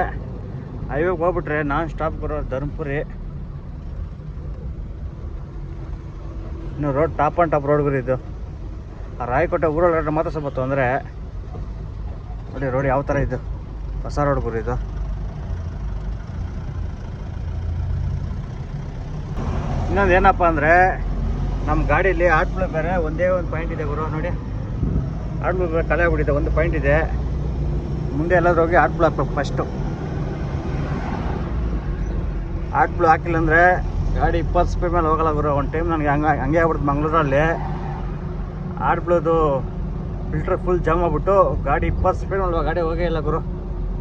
ಹೈವೇಗೆ ಹೋಗ್ಬಿಟ್ರೆ ನಾನ್ ಸ್ಟಾಪ್ ಗುರು ಧರ್ಮಪುರಿ. ಇನ್ನು road top and top road ಗುರು ಇದು. ಆ ರಾಯಕೋಟೆ ಊರೊಳಗಡೆ ಮಾತ್ರ ಸ್ವಲ್ಪ ತೊಂದರೆ. ನೋಡಿ ರೋಡ್ ಯಾವ ಥರ ಇದು, ಹೊಸ ರೋಡ್ ಗುರು ಇದು. ಇನ್ನೊಂದು ಏನಪ್ಪ ಅಂದರೆ ನಮ್ಮ ಗಾಡೀಲಿ ಆಟ್ಬ್ಲೂ ಬೇರೆ ಒಂದೇ ಒಂದು ಪಾಯಿಂಟ್ ಇದೆ ಗುರು. ನೋಡಿ ಆಟ್ಬ್ಲೂ ಬೇರೆ ಕಲೆ ಆಗ್ಬಿಟ್ಟಿದೆ, ಒಂದು ಪಾಯಿಂಟ್ ಇದೆ. ಮುಂದೆ ಎಲ್ಲಾದ್ರೂ ಹೋಗಿ ಆಟ್ಬ್ಲೂ ಹಾಕ್ಬೇಕು ಫಸ್ಟು. ಆಟ್ಬ್ಲೂ ಹಾಕಿಲ್ಲ ಅಂದರೆ ಗಾಡಿ 20 ಸ್ಪೀಡ್ ಮೇಲೆ ಹೋಗಲ್ಲ ಗುರು. ಒಂದು ಟೈಮ್ ನನಗೆ ಹಂಗೆ ಆಗ್ಬಿಡ್ತು ಮಂಗಳೂರಲ್ಲಿ. ಆಟ್ಬ್ಲೂದು ಫಿಲ್ಟ್ರ್ ಫುಲ್ ಜಾಮ್ ಆಗ್ಬಿಟ್ಟು ಗಾಡಿ 20 ಸ್ಪೀಡ್ ಮೇಲೆ ಗಾಡಿ ಹೋಗೇ ಇಲ್ಲ ಗುರು.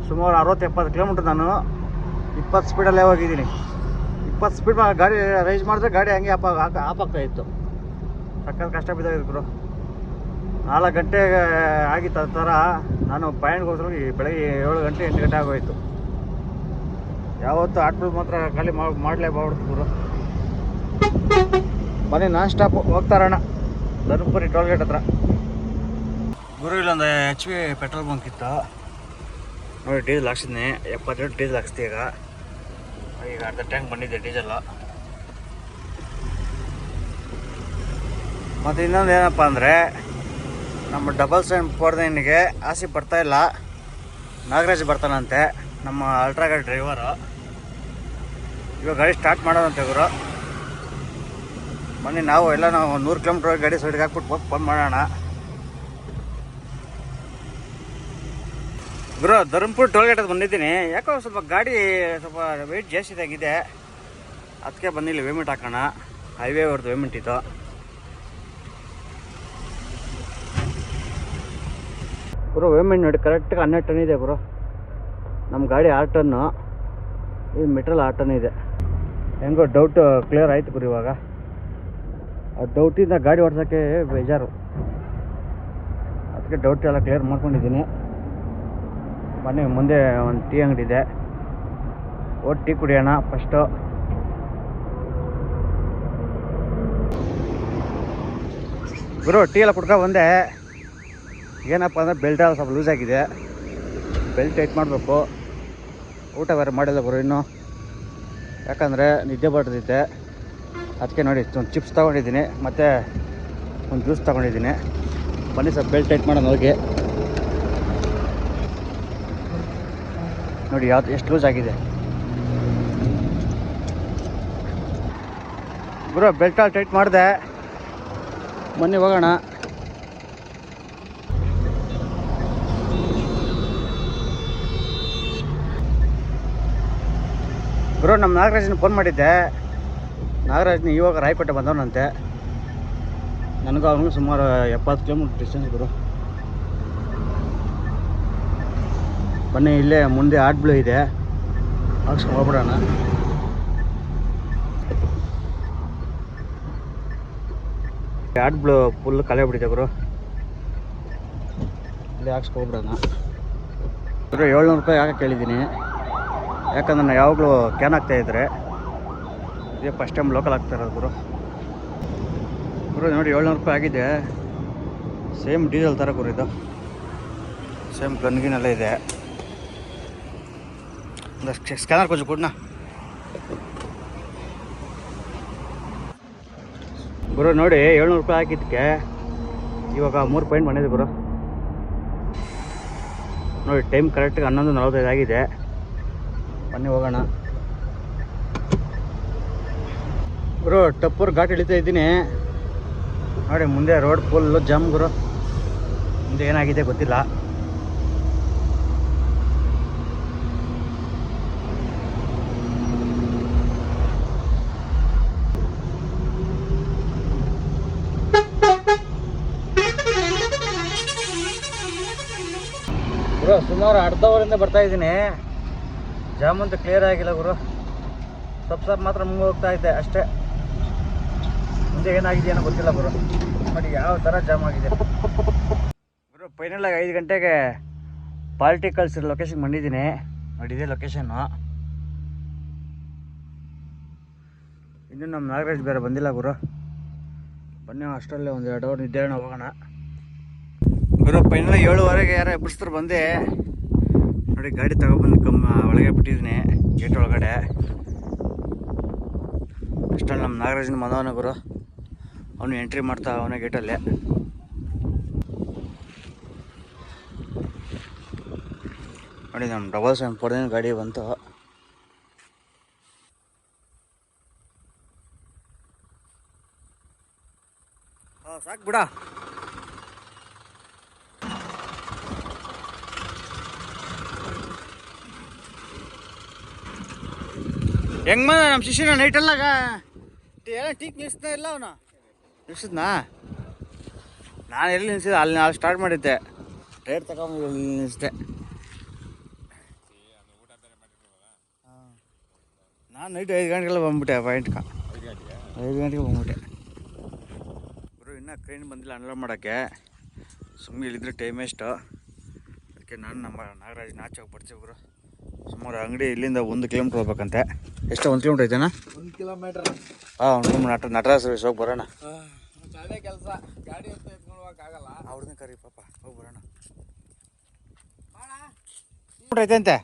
ಸುಮಾರು 60-70 ಕಿಲೋಮೀಟ್ರ್ ನಾನು 20 ಸ್ಪೀಡಲ್ಲೇ ಹೋಗಿದ್ದೀನಿ. 20 ಸ್ಪೀಡ್ ಗಾಡಿ ರೈಸ್ ಮಾಡಿದ್ರೆ ಗಾಡಿ ಹಂಗೆ ಆಫ್ ಆಗ್ತಾಯಿತ್ತು. ಸಕ್ಕತ್ ಕಷ್ಟ ಬಿದ್ದಾಗಿತ್ತು ಗುರು. 4 ಗಂಟೆಗೆ ಆಗಿತ್ತು ಆ ಥರ. ನಾನು ಪಾಯಿಂಟ್ಗೋಸ್ಕರ ಬೆಳಗ್ಗೆ 7 ಗಂಟೆ 8 ಗಂಟೆ ಆಗೋಯ್ತು. ಯಾವತ್ತು ಆಟ್ಬಿಲ್ ಮಾತ್ರ ಖಾಲಿ ಮಾಡಲೇಬಾರ್ದು ಗುರು. ಬನ್ನಿ ನಾನ್ ಸ್ಟಾಪ್ ಹೋಗ್ತಾರಣ ಧರ್ಮಪುರಿ ಟೋಲ್ ಗೇಟ್ ಹತ್ರ. ಗುರು ಇಲ್ಲೊಂದು HP ಪೆಟ್ರೋಲ್ ಬಂಕ್ ಇತ್ತು ನೋಡಿ. ಡೀಸೆಲ್ ಹಾಕ್ಸಿದ್ನಿ, 70 ಡೀಸೆಲ್ ಹಾಕ್ಸ್ತಿ. ಈಗ ಅರ್ಧ ಟ್ಯಾಂಕ್ ಬಂದಿದೆ ಡೀಸೆಲ್ಲು. ಮತ್ತು ಇನ್ನೊಂದು ಏನಪ್ಪ ಅಂದರೆ ನಮ್ಮ ಡಬಲ್ ಸೈನ್ ಪೋರ್ದನಿಗೆ ಆಸಿ ಬರ್ತಾಯಿಲ್ಲ. ನಾಗರಾಜ್ ಬರ್ತಾನಂತೆ, ನಮ್ಮ ಅಲ್ಟ್ರಾ ಗಾಡಿ ಡ್ರೈವರು. ಇವಾಗ ಗಾಡಿ ಸ್ಟಾರ್ಟ್ ಮಾಡೋದಂತೆ ಗುರು. ಬನ್ನಿ ನಾವು 100 ಕಿಲೋಮೀಟ್ರ್ ಗಾಡಿ ಸೈಡ್ಗೆ ಹಾಕ್ಬಿಟ್ಟು ಫೋನ್ ಮಾಡೋಣ ಗುರು. ಧರ್ಮಪುರ ಟೋಲ್ ಗೇಟ್ ಬಂದಿದ್ದೀನಿ. ಯಾಕೋ ಸ್ವಲ್ಪ ಗಾಡಿ ಸ್ವಲ್ಪ ವೆಯ್ಟ್ ಜಾಸ್ತಿ ಆಗಿದೆ, ಅದಕ್ಕೆ ಬಂದಿಲ್ಲ ಪೇಮೆಂಟ್ ಹಾಕೋಣ. ಹೈವೇ ಅವ್ರದ್ದು ಪೇಮೆಂಟ್ ಇತ್ತು ಗುರು. ಪೇಮೆಂಟ್ ನೋಡಿ ಕರೆಕ್ಟಾಗಿ 12 ಟನ್ ಇದೆ ಗುರು. ನಮ್ಮ ಗಾಡಿ 6 ಟನ್ನು, ಈ ಮೆಟ್ರಲ್ 6 ಟನ್ ಇದೆ. ಹೆಂಗೋ ಡೌಟ್ ಕ್ಲಿಯರ್ ಆಯಿತು ಗುರು. ಇವಾಗ ಆ ಡೌಟಿಂದ ಗಾಡಿ ಓಡಿಸೋಕ್ಕೆ ಬೇಜಾರು, ಅದಕ್ಕೆ ಡೌಟ್ ಎಲ್ಲ ಕ್ಲಿಯರ್ ಮಾಡ್ಕೊಂಡಿದ್ದೀನಿ. ಬನ್ನಿ ಮುಂದೆ ಒಂದು ಟೀ ಅಂಗಡಿ ಇದೆ, ಹೋಗಿ ಟೀ ಕುಡಿಯೋಣ ಫಸ್ಟು. ಗುರು ಟೀ ಎಲ್ಲ ಕುಡ್ಕೊ ಬಂದೆ. ಏನಪ್ಪ ಅಂದರೆ ಬೆಲ್ಟ್ ಎಲ್ಲ ಸ್ವಲ್ಪ ಲೂಸ್ ಆಗಿದೆ, ಬೆಲ್ಟ್ ಟೈಟ್ ಮಾಡಬೇಕು. ಊಟ ಬೇರೆ ಮಾಡಿಲ್ಲ ಗುರು ಇನ್ನೂ, ಯಾಕಂದರೆ ನಿದ್ದೆ ಬರ್ತೈತೆ. ಅದಕ್ಕೆ ನೋಡಿ ಒಂದು ಚಿಪ್ಸ್ ತೊಗೊಂಡಿದ್ದೀನಿ, ಮತ್ತು ಒಂದು ಜ್ಯೂಸ್ ತೊಗೊಂಡಿದ್ದೀನಿ. ಬನ್ನಿ ಸ್ವಲ್ಪ ಬೆಲ್ಟ್ ಟೈಟ್ ಮಾಡೋಣ ಹೋಗಿ. ನೋಡಿ ಎಷ್ಟು ಲೂಸ್ ಆಗಿದೆ ಗುರು. ಬೆಲ್ಟ್ ಅಲ್ಲಿ ಟೈಟ್ ಮಾಡಿದೆ, ಬನ್ನಿ ಹೋಗೋಣ. ಗುರು ನಮ್ಮ ನಾಗರಾಜನ ಫೋನ್ ಮಾಡಿದ್ದೆ. ನಾಗರಾಜ್ನ ಇವಾಗ ರಾಯಕೋಟೆ ಬಂದವನಂತೆ. ನನಗೂ ಅವನಿಗೂ ಸುಮಾರು 70 ಕಿಲೋಮೀಟ್ರ್ ಡಿಸ್ಟೆನ್ಸ್ ಗುರು. ಬನ್ನಿ ಇಲ್ಲೇ ಮುಂದೆ ಆಟ್ಬ್ಲೂ ಇದೆ, ಹಾಕ್ಸ್ಕೊಂಡು ಹೋಗ್ಬಿಡೋಣ. ಆಟ್ಬ್ಲೂ ಫುಲ್ ಕಲೆ ಬಿಟ್ಟಿದೆ ಗುರು, ಇಲ್ಲೇ ಹಾಕ್ಸ್ಕೊಂಡು ಹೋಗ್ಬಿಡೋಣ ಗುರು. 700 ರೂಪಾಯಿ ಯಾಕೆ ಕೇಳಿದ್ದೀನಿ, ಯಾಕಂದ್ರೆ ನಾನು ಯಾವಾಗಲೂ ಕ್ಯಾನ್ ಹಾಕ್ತಾಯಿದ್ರೆ ಇದೇ ಫಸ್ಟ್ ಟೈಮ್ ಲೋಕಲ್ ಆಗ್ತಾ ಇರೋದು ಗುರು. ನೋಡಿ 700 ರೂಪಾಯಿ ಆಗಿದೆ. ಸೇಮ್ ಡೀಸೆಲ್ ಥರ ಗುರು ಇದು, ಸೇಮ್ ಗನ್ಗಿನೆಲ್ಲ ಇದೆ. ಒಂದು ಸ್ಕ್ಯಾನರ್ ಕೊಂಚ ಕೊಡ್ನಾ. ಗುರು ನೋಡಿ 700 ರೂಪಾಯಿ ಹಾಕಿದ್ದಕ್ಕೆ ಇವಾಗ 3 ಪಾಯಿಂಟ್ ಬಂದಿದೆ ಗುರು. ನೋಡಿ ಟೈಮ್ ಕರೆಕ್ಟಾಗಿ 11:45 ಆಗಿದೆ. ಬನ್ನಿ ಹೋಗೋಣ ಗುರು. ಟಪ್ಪೂರ್ ಘಾಟ್ ಇಳಿತಾ ಇದ್ದೀನಿ ನೋಡಿ. ಮುಂದೆ ರೋಡ್ ಫುಲ್ಲು ಜಾಮ್ ಗುರು. ಮುಂದೆ ಏನಾಗಿದೆ ಗೊತ್ತಿಲ್ಲ. ಗುರು ಸುಮಾರು ಅರ್ಧ ಅವರಿಂದ ಬರ್ತಾ ಇದ್ದೀನಿ. ಜಾಮ್ ಅಂತ ಕ್ಲಿಯರ್ ಆಗಿಲ್ಲ ಗುರು. ಸ್ವಲ್ಪ ಮಾತ್ರ ಮುಂದೆ ಹೋಗ್ತಾ ಇದ್ದೆ ಅಷ್ಟೇ. ಮುಂದೆ ಏನಾಗಿದೆಯೋ ಗೊತ್ತಿಲ್ಲ ಗುರು. ನೋಡಿ ಯಾವ ಥರ ಜಾಮ್ ಆಗಿದೆ ಗುರು. ಫೈನಲಾಗಿ 5 ಗಂಟೆಗೆ ಪಾಲಿಟಿಕಲ್ಸ್ ಲೊಕೇಶನ್ ಬಂದಿದ್ದೀನಿ ನೋಡಿ. ಇದೇ ಲೊಕೇಶನ್ನು. ಇನ್ನೂ ನಮ್ಮ ನಾಗರಾಜ್ ಬೇರೆ ಬಂದಿಲ್ಲ ಗುರು. ಬನ್ನಿ ಅಷ್ಟರಲ್ಲೇ ಒಂದು 2 ಅವರ್ ನಿದ್ದೆ ಹೋಗೋಣ ಗುರು. ಫೈನಲ್ 7:15 ಯಾರೋ ಎಬ್ಬರಿಸ್ತಾರೆ ಬಂದೆ ನೋಡಿ. ಗಾಡಿ ತಗೊಬಂದು ಒಳಗೆ ಬಿಟ್ಟಿದ್ದೀನಿ ಗೇಟ್ ಒಳಗಡೆ. ಅಷ್ಟರಲ್ಲಿ ನಮ್ಮ ನಾಗರಾಜನ ಮನವನ ಗುರು. ಅವನು ಎಂಟ್ರಿ ಮಾಡ್ತಾ ಅವನ ಗೇಟಲ್ಲೇ. ನೋಡಿ ನಮ್ಮ 774 ಗಾಡಿ ಬಂತು. ಸಾಕು ಬಿಡ. ಹೆಂಗ್ ಬಂದ ನಮ್ಮ ಶಿಷ್ಯನ ನೈಟಲ್ಲಾಗ ಎಲ್ಲ ಟೀಕ್ ನಿಲ್ಸ್ತಾ ಇಲ್ಲ ಅವನು. ನಿಲ್ಸಿದ್ನಾ? ನಾನು ಎಲ್ಲಿ ನಿಲ್ಸಿದ್ದೆ ಅಲ್ಲಿ ನಾಳೆ ಸ್ಟಾರ್ಟ್ ಮಾಡಿದ್ದೆ. ಟೈರ್ ತಗೊಂಡು ಇಲ್ಲಿ ನಿಲ್ಲಿಸಿದೆ. ನಾನು ನೈಟ್ 5 ಗಂಟೆಗೆಲ್ಲ ಬಂದ್ಬಿಟ್ಟೆ ಪಾಯಿಂಟ್ಗೆ. 5 ಗಂಟೆಗೆ ಬಂದ್ಬಿಟ್ಟೆ ಗುರು. ಇನ್ನೂ ಕ್ರೈನ್ ಬಂದಿಲ್ಲ ಅನ್ಲೋಡ್ ಮಾಡೋಕ್ಕೆ. ಸುಮ್ಮನೆ ಇಲ್ಲಿದ್ರೆ ಟೈಮ್ ವೇಸ್ಟು. ಅದಕ್ಕೆ ನಾನು ನಮ್ಮ ನಾಗರಾಜ್ ನಾಚೆ ಹೋಗಿ ಬರ್ತೀವಿ ಗುರು. ಸುಮಾರು ಅಂಗಡಿ ಇಲ್ಲಿಂದ 1 ಕಿಲೋಮೀಟ್ರ್ ಹೋಗ್ಬೇಕಂತೆ. ಎಷ್ಟು 1 ಕಿಲೋಮೀಟ್ರ್ ಐತೆನಾ? 1 ಕಿಲೋಮೀಟ್ರ್. ಹಾಂ, ನಟರಾಜ ಸರ್ವಿಸ್ ಹೋಗಿ ಬರೋಣ. ಅದೇ ಕೆಲಸ. ಗಾಡಿ ಅಂತ ಎತ್ಕೊಂಡು ಹೋಗೋಕ್ಕಾಗಲ್ಲ. ಅವ್ರನ್ನ ಕರಿ ಪಾಪ, ಹೋಗಿ ಬರೋಣ. ಐತೆ ಅಂತೆ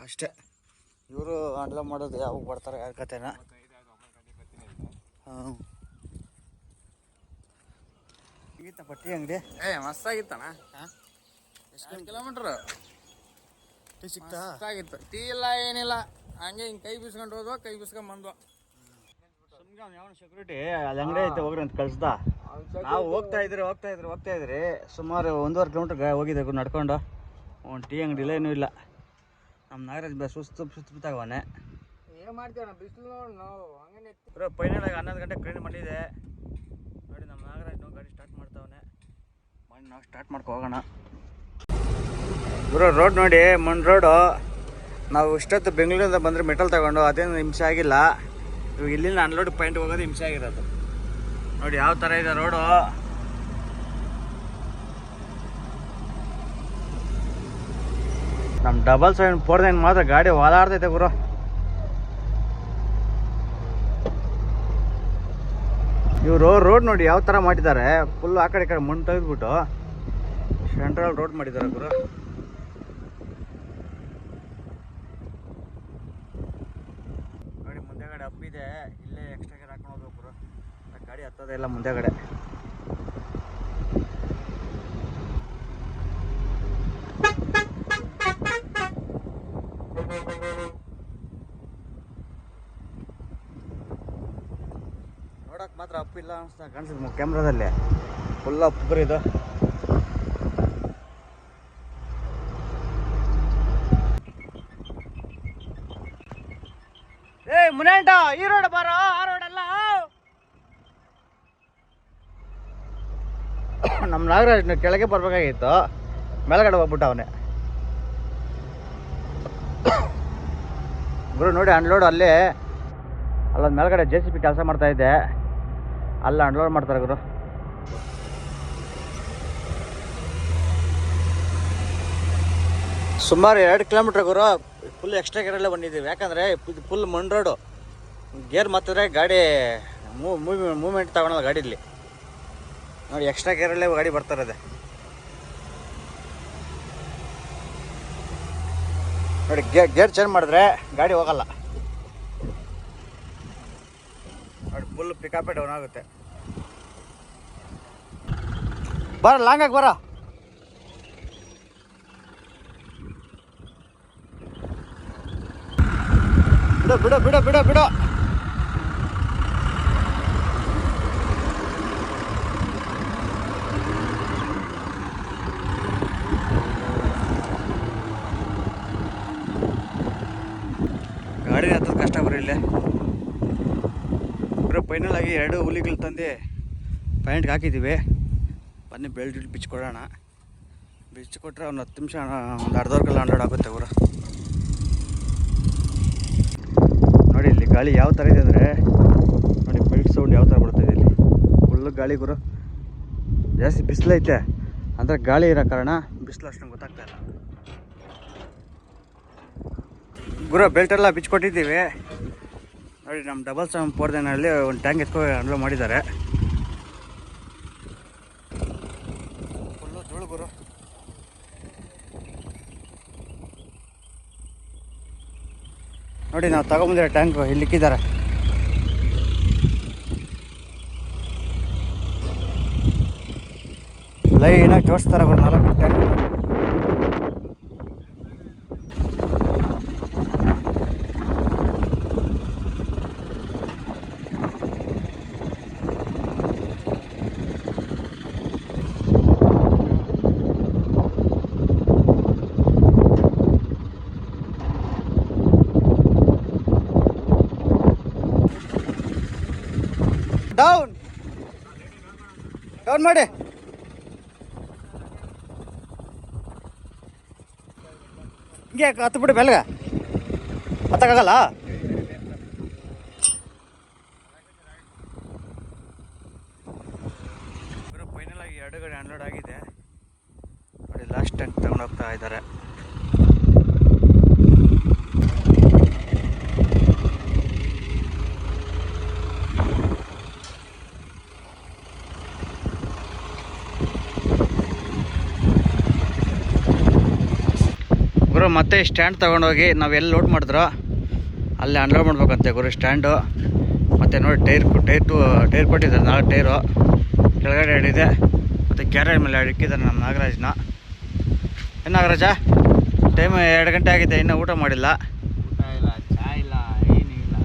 ಅಷ್ಟೇ. ಇವರು ಅಡ್ಲ ಮಾಡೋದು ಯಾವಾಗ ಬರ್ತಾರೆ ಯಾರ ಕತೆನ. ಹಾಂ, ಈಗಿತ್ತಪ್ಪ ಟೀ ಅಂಗಡಿ. ಮಸ್ತಾಗಿತ್ತಣ್ಣ. ಎಷ್ಟು ಕಿಲೋಮೀಟ್ರ್ ಟೀ ಸಿಗ್ತಾ? ಆಗಿತ್ತು. ಟೀ ಇಲ್ಲ ಏನಿಲ್ಲ. ಹಂಗೆ ಹಿಂಗೆ ಕೈ ಬೀಸ್ಕೊಂಡು ಹೋದ್ವು, ಕೈ ಬೀಸ್ಕೊಂಡು ಬಂದ್ವು. ಸುಮ್ಗೆ ಯಾವ ಸೆಕ್ಯೂರಿಟಿ ಅದು ಅಂಗಡಿ ಐತೆ ಹೋಗ್ರಿ ಅಂತ ಕಳಿಸ್ದ. ನಾವು ಹೋಗ್ತಾ ಇದ್ರಿ ಸುಮಾರು 1.5 ಕಿಲೋಮೀಟ್ರ್ ಹೋಗಿದ್ದೆ ನಡ್ಕೊಂಡು. ಒಂದು ಟೀ ಅಂಗಡಿ ಇಲ್ಲ ಏನೂ ಇಲ್ಲ. ನಮ್ಮ ನಾಗರಾಜ್ ಸುಸ್ತು ತಗೋನೆ. ಏನು ಮಾಡ್ತೀವಣ್ಣ, ಬಿಸಿಲು ನೋಡಿ ನಾವು ಹಂಗೇನೆ. ಫೈನಲಾಗಿ 11 ಗಂಟೆ ಟ್ರೈನ್ ಮಾಡಿದೆ ನೋಡಿ. ನಮ್ಮ ನಾಗರಾಜ್ ಗಾಡಿ ಸ್ಟಾರ್ಟ್ ಮಾಡ್ತಾವನೆ. ಮಾಡಿ ನಾವು ಸ್ಟಾರ್ಟ್ ಮಾಡ್ಕೊ ಹೋಗೋಣ ಗುರು. ರೋಡ್ ನೋಡಿ, ಮಣ್ಣು ರೋಡು. ನಾವು ಇಷ್ಟೊತ್ತು ಬೆಂಗಳೂರಿಂದ ಬಂದರೆ ಮೆಟಲ್ ತಗೊಂಡು ಅದೇನು ಹಿಂಸೆ ಆಗಿಲ್ಲ. ಇವಾಗ ಇಲ್ಲಿಂದ ಅನ್ಲೋಡ್ ಪಾಯಿಂಟ್ ಹೋಗೋದು ಹಿಂಸೆ ಆಗಿರೋದು. ನೋಡಿ ಯಾವ ಥರ ಇದೆ ರೋಡು. ನಮ್ಮ 774 ಮಾತ್ರ ಗಾಡಿ ಓದಾಡ್ತೈತೆ ಗುರು. ಇವರು ರೋಡ್ ನೋಡಿ ಯಾವ ಥರ ಮಾಡಿದ್ದಾರೆ. ಫುಲ್ ಆ ಕಡೆ ಈ ಕಡೆ ಮಣ್ಣು ತೆಗೆದ್ಬಿಟ್ಟು ಸೆಂಟ್ರಲ್ ರೋಡ್ ಮಾಡಿದ್ದಾರೆ ಗುರು. ನೋಡಿ ಮುಂದೆಗಡೆ ಅಪ್ಪಿದೆ. ಇಲ್ಲೇ ಎಕ್ಸ್ಟ್ರಾ ಗೇರ್ ಹಾಕೊಂಡು ಹೋಗ್ಬೇಕು ಗುರು. ಗಾಡಿ ಹತ್ತೋದೇ ಇಲ್ಲ ಮುಂದೆಗಡೆ. ನೋಡಕ್ ಮಾತ್ರ ಅಪ್ಪಿಲ್ಲ ಅನ್ಸ್ತಾ ಕಾಣಿಸುತ್ತೆ ಕ್ಯಾಮ್ರಾದಲ್ಲಿ. ಫುಲ್ ಅಪ್ಪು ಇದು. ಮುನೇಂಟ ಈ ರೋಡ್ ಬಾರೋ, ಆ ರೋಡ್ ಅಲ್ಲ. ನಮ್ಮ ನಾಗರಾಜ್ ಕೆಳಗೆ ಬರ್ಬೇಕಾಗಿತ್ತು, ಮೇಲ್ಗಡೆ ಹೋಗ್ಬಿಟ್ಟ ಅವನೇ ಗುರು. ನೋಡಿ ಅನ್ಲೋಡ್ ಅಲ್ಲಿ ಅಲ್ಲೊಂದು ಮೇಲ್ಗಡೆ JCB ಕೆಲಸ ಮಾಡ್ತಾ ಇದ್ದೆ, ಅಲ್ಲ ಅನ್ಲೋಡ್ ಮಾಡ್ತಾರೆ ಗುರು. ಸುಮಾರು 2 ಕಿಲೋಮೀಟ್ರ್ ಗುರು. ಫುಲ್ ಎಕ್ಸ್ಟ್ರಾ ಗೇರಲ್ಲೇ ಬಂದಿದ್ದೀವಿ. ಯಾಕಂದರೆ ಇದು ಫುಲ್ ಮಣ್ಣು ರೋಡು. ಗೇರ್ ಮತ್ತಿದ್ರೆ ಗಾಡಿ ಮೂವ್ಮೆಂಟ್ ತಗೊಳಲ್ಲ ಗಾಡೀಲಿ. ನೋಡಿ ಎಕ್ಸ್ಟ್ರಾ ಗೇರಲ್ಲೇ ಗಾಡಿ ಬರ್ತಾರದೆ. ನೋಡಿ ಗೇರ್ ಚೇಂಜ್ ಮಾಡಿದ್ರೆ ಗಾಡಿ ಹೋಗಲ್ಲ. ನೋಡಿ ಫುಲ್ ಪಿಕಾಪೆ ಡೌನ್ ಆಗುತ್ತೆ. ಬರ ಲಾಂಗಾಗಿ ಬರ. ಬಿಡು ಬಿಡು ಬಿಡು ಬಿಡು ಬಿಡು. ಗಾಡಿ ಹತ್ತದ ಕಷ್ಟ ಬರೀ. ಫೈನಲ್ ಆಗಿ 2 ಹುಲಿಗಳು ತಂದು ಪಾಯಿಂಟ್ಗೆ ಹಾಕಿದ್ದೀವಿ. ಬನ್ನಿ ಬೆಲ್ಟ್ ಬಿಚ್ಕೊಡೋಣ. ಬಿಚ್ಕೊಟ್ರೆ ಒಂದು 10 ನಿಮಿಷ ಒಂದು ಅರ್ಧವರ್ಗೆಲ್ಲ ಅನ್ಲೋಡ್ ಆಗುತ್ತೆ ಗುರು. ನೋಡಿ ಇಲ್ಲಿ ಗಾಳಿ ಯಾವ ಥರ ಇದೆ ಅಂದರೆ ನೋಡಿ, ಬೆಲ್ಟ್ ಸೌಂಡ್ ಯಾವ ಥರ ಬರ್ತಾಯಿದೆ ಇಲ್ಲಿ. ಫುಲ್ಲು ಗಾಳಿ ಗುರು. ಜಾಸ್ತಿ ಬಿಸಿಲೈತೆ ಅಂದರೆ ಗಾಳಿ ಇರೋ ಕಾರಣ ಬಿಸಿಲು ಅಷ್ಟೊಂದು ಗೊತ್ತಾಗ್ತಾ ಇಲ್ಲ ಗುರು. ಬೆಲ್ಟೆಲ್ಲ ಬಿಚ್ಕೊಟ್ಟಿದ್ದೀವಿ ನೋಡಿ. ನಮ್ಮ 774 ಒಂದು ಟ್ಯಾಂಕ್ ಎತ್ಕೊ ಅನ್ಲೋಡ್ ಮಾಡಿದ್ದಾರೆ. ಫುಲ್ಲು ಧೂಳು ಗುರು. ನೋಡಿ ನಾವು ತಗೊಂಬಂದಿರೋ ಟ್ಯಾಂಕ್ ಇಲ್ಲಿಕ್ಕಿದ್ದಾರೆ. ಲೈನಾಗಿ ಜೋಡಿಸ್ತಾರೆ ಗುರು 4 ಟ್ಯಾಂಕ್. ಡೌನ್ ಡೌನ್ ಮಾಡಿ. ಹಿಂಗೆ ಹತ್ತು ಬಿಡಿ ಬೆಳಗ ಹತ್ತಕ್ಕಾಗಲ್ಲ. ಫೈನಲ್ ಆಗಿ 2 ಗಾಡಿ ಅನ್ಲೋಡ್ ಆಗಿದೆ ನೋಡಿ. ಲಾಸ್ಟ್ ಟ್ಯಾಂಕ್ ತಗೊಂಡೋಗ್ತಾ ಇದ್ದಾರೆ. ಗುರು ಮತ್ತೆ ಸ್ಟ್ಯಾಂಡ್ ತೊಗೊಂಡೋಗಿ ನಾವು ಎಲ್ಲಿ ಲೋಡ್ ಮಾಡಿದ್ರೋ ಅಲ್ಲಿ ಅನ್ಲೋಡ್ ಮಾಡ್ಬೇಕಂತೆ ಗುರು ಸ್ಟ್ಯಾಂಡು. ಮತ್ತು ನೋಡಿ ಟೈರ್ ಕೊಟ್ಟಿದ್ದಾರೆ 4 ಟೈರು. ಕೆಳಗಡೆ 2 ಇದೆ ಮತ್ತು ಕ್ಯಾರೇಜ್ ಮೇಲೆ 2 ಇಕ್ಕಿದ್ದಾರೆ ನಮ್ಮ ನಾಗರಾಜ್ನ. ಏನು ನಾಗರಾಜ, ಟೈಮ್ 2 ಗಂಟೆ ಆಗಿದೆ, ಇನ್ನೂ ಊಟ ಮಾಡಿಲ್ಲ. ಊಟ ಇಲ್ಲ, ಚಾ ಇಲ್ಲ, ಏನಿಲ್ಲ.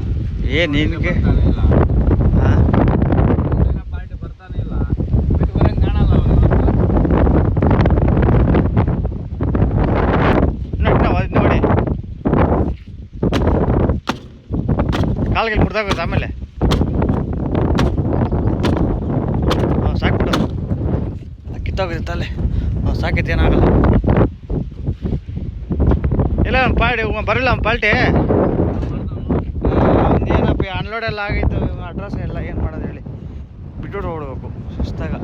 ಏನು ನಿನಗೆ ಹಾಂ, ಪಾರ್ಟಿ ಬರ್ತಾನೆ ಇಲ್ಲ. ಬಿಟ್ಟು ಬರೋಂಗೆ ಕಾಣಲ್ಲ ಅವರು. ನೋಡಿ ಕಾಲ್ಗೆ ಮುರಿದಾಗುತ್ತೆ ಆಮೇಲೆ. ಹಾಂ ಸಾಕ್ಬಿಡು, ಕಿತ್ತೋಗುತ್ತೆ ಅಲ್ಲೇ. ಹಾಂ ಸಾಕೈತೆ, ಏನಾಗಲ್ಲ. ಇಲ್ಲ ಒಂದು ಪಾರ್ಟಿ ಬರಲ್ಲ, ಒಂದು ಪಾಲ್ಟಿ ಒಂದು ಏನಪ್ಪ ಅನ್ಲೋಡ್ ಎಲ್ಲ ಆಗಿತ್ತು. ಅಡ್ರೆಸ್ ಎಲ್ಲ ಏನು ಮಾಡೋದು ಹೇಳಿ, ಬಿಟ್ಬಿಟ್ಟು ಹೋಗ್ಬೇಕು ಸುಸ್ತಾಗ.